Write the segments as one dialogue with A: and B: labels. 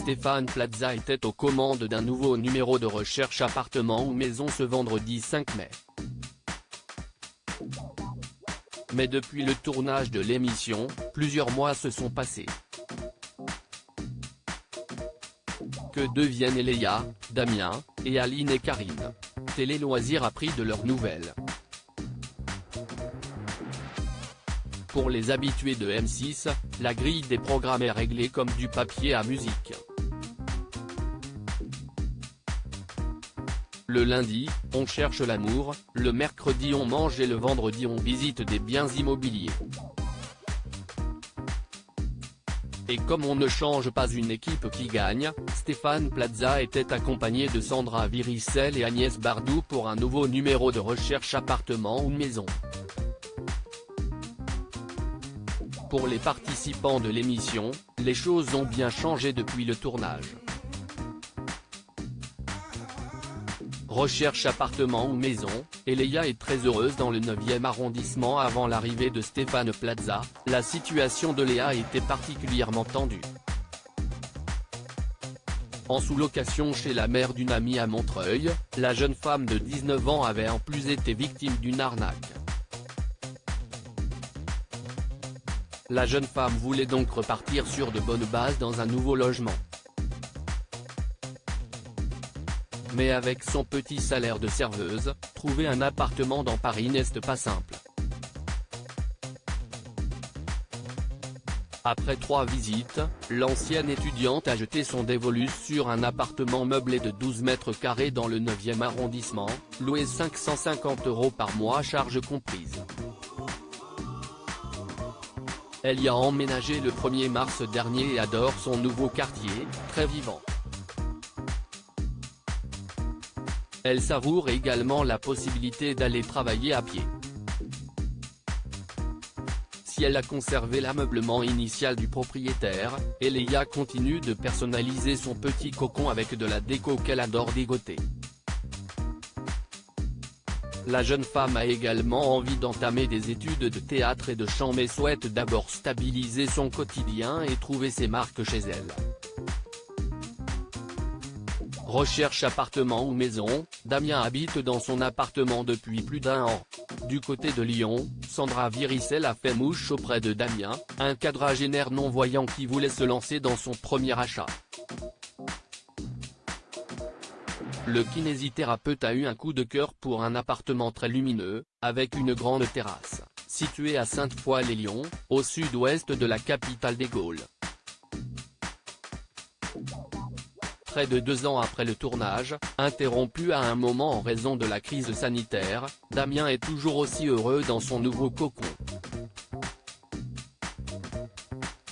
A: Stéphane Plaza était aux commandes d'un nouveau numéro de Recherche appartement ou maison ce vendredi 5 mai. Mais depuis le tournage de l'émission, plusieurs mois se sont passés. Que deviennent Léa, Damien, et Aline et Karine? Télé Loisirs a pris de leurs nouvelles. Pour les habitués de M6, la grille des programmes est réglée comme du papier à musique. Le lundi, on cherche l'amour, le mercredi on mange et le vendredi on visite des biens immobiliers. Et comme on ne change pas une équipe qui gagne, Stéphane Plaza était accompagné de Sandra Viricel et Agnès Bardou pour un nouveau numéro de Recherche appartement ou maison. Pour les participants de l'émission, les choses ont bien changé depuis le tournage. Recherche appartement ou maison, et Léa est très heureuse dans le 9e arrondissement avant l'arrivée de Stéphane Plaza. La situation de Léa était particulièrement tendue. En sous-location chez la mère d'une amie à Montreuil, la jeune femme de 19 ans avait en plus été victime d'une arnaque. La jeune femme voulait donc repartir sur de bonnes bases dans un nouveau logement. Mais avec son petit salaire de serveuse, trouver un appartement dans Paris n'est pas simple. Après 3 visites, l'ancienne étudiante a jeté son dévolu sur un appartement meublé de 12 mètres carrés dans le 9e arrondissement, loué 550 € par mois charges comprises. Elle y a emménagé le 1er mars dernier et adore son nouveau quartier, très vivant. Elle savoure également la possibilité d'aller travailler à pied. Si elle a conservé l'ameublement initial du propriétaire, Léa continue de personnaliser son petit cocon avec de la déco qu'elle adore dégoter. La jeune femme a également envie d'entamer des études de théâtre et de chant mais souhaite d'abord stabiliser son quotidien et trouver ses marques chez elle. Recherche appartement ou maison, Damien habite dans son appartement depuis plus d'1 an. Du côté de Lyon, Sandra Viricel a fait mouche auprès de Damien, un quadragénaire non-voyant qui voulait se lancer dans son premier achat. Le kinésithérapeute a eu un coup de cœur pour un appartement très lumineux, avec une grande terrasse, situé à Sainte-Foy-les-Lyons, au sud-ouest de la capitale des Gaules. Près de 2 ans après le tournage, interrompu à un moment en raison de la crise sanitaire, Damien est toujours aussi heureux dans son nouveau cocon.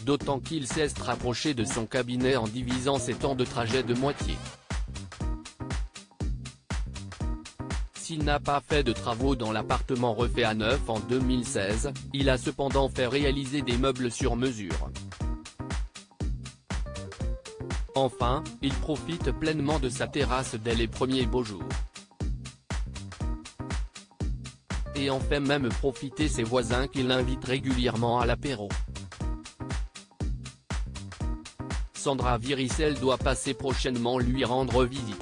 A: D'autant qu'il s'est rapproché de son cabinet en divisant ses temps de trajet de moitié. S'il n'a pas fait de travaux dans l'appartement refait à neuf en 2016, il a cependant fait réaliser des meubles sur mesure. Enfin, il profite pleinement de sa terrasse dès les premiers beaux jours. Et en fait même profiter ses voisins qui l'invitent régulièrement à l'apéro. Sandra Viricel doit passer prochainement lui rendre visite.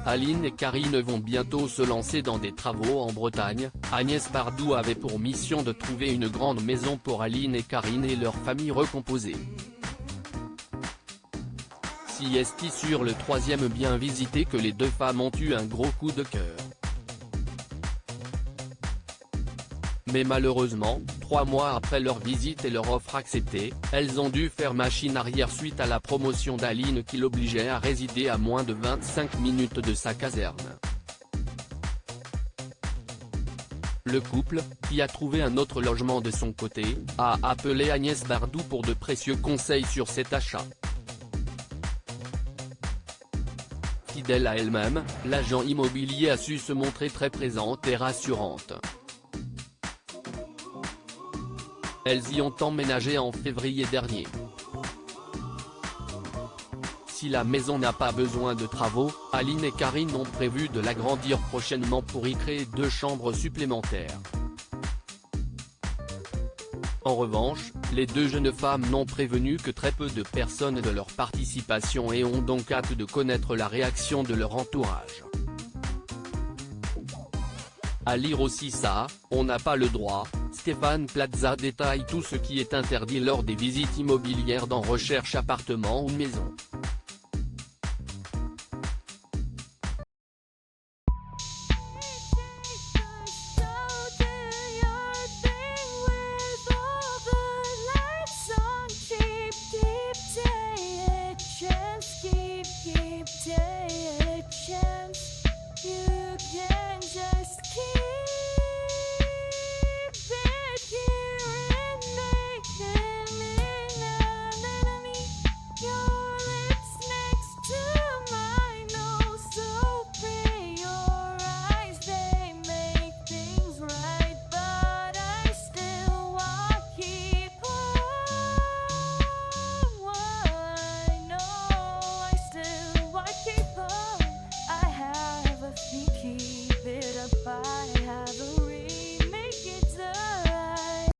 A: Aline et Karine vont bientôt se lancer dans des travaux en Bretagne. Agnès Bardou avait pour mission de trouver une grande maison pour Aline et Karine et leur famille recomposée. Si est sur le 3e bien visité que les deux femmes ont eu un gros coup de cœur. Mais malheureusement, 3 mois après leur visite et leur offre acceptée, elles ont dû faire machine arrière suite à la promotion d'Aline qui l'obligeait à résider à moins de 25 minutes de sa caserne. Le couple, qui a trouvé un autre logement de son côté, a appelé Agnès Bardou pour de précieux conseils sur cet achat. Fidèle à elle-même, l'agent immobilier a su se montrer très présente et rassurante. Elles y ont emménagé en février dernier. Si la maison n'a pas besoin de travaux, Aline et Karine ont prévu de l'agrandir prochainement pour y créer 2 chambres supplémentaires. En revanche, les deux jeunes femmes n'ont prévenu que très peu de personnes de leur participation et ont donc hâte de connaître la réaction de leur entourage. À lire aussi ça, on n'a pas le droit, Stéphane Plaza détaille tout ce qui est interdit lors des visites immobilières dans Recherche appartement ou maison.
B: You can just keep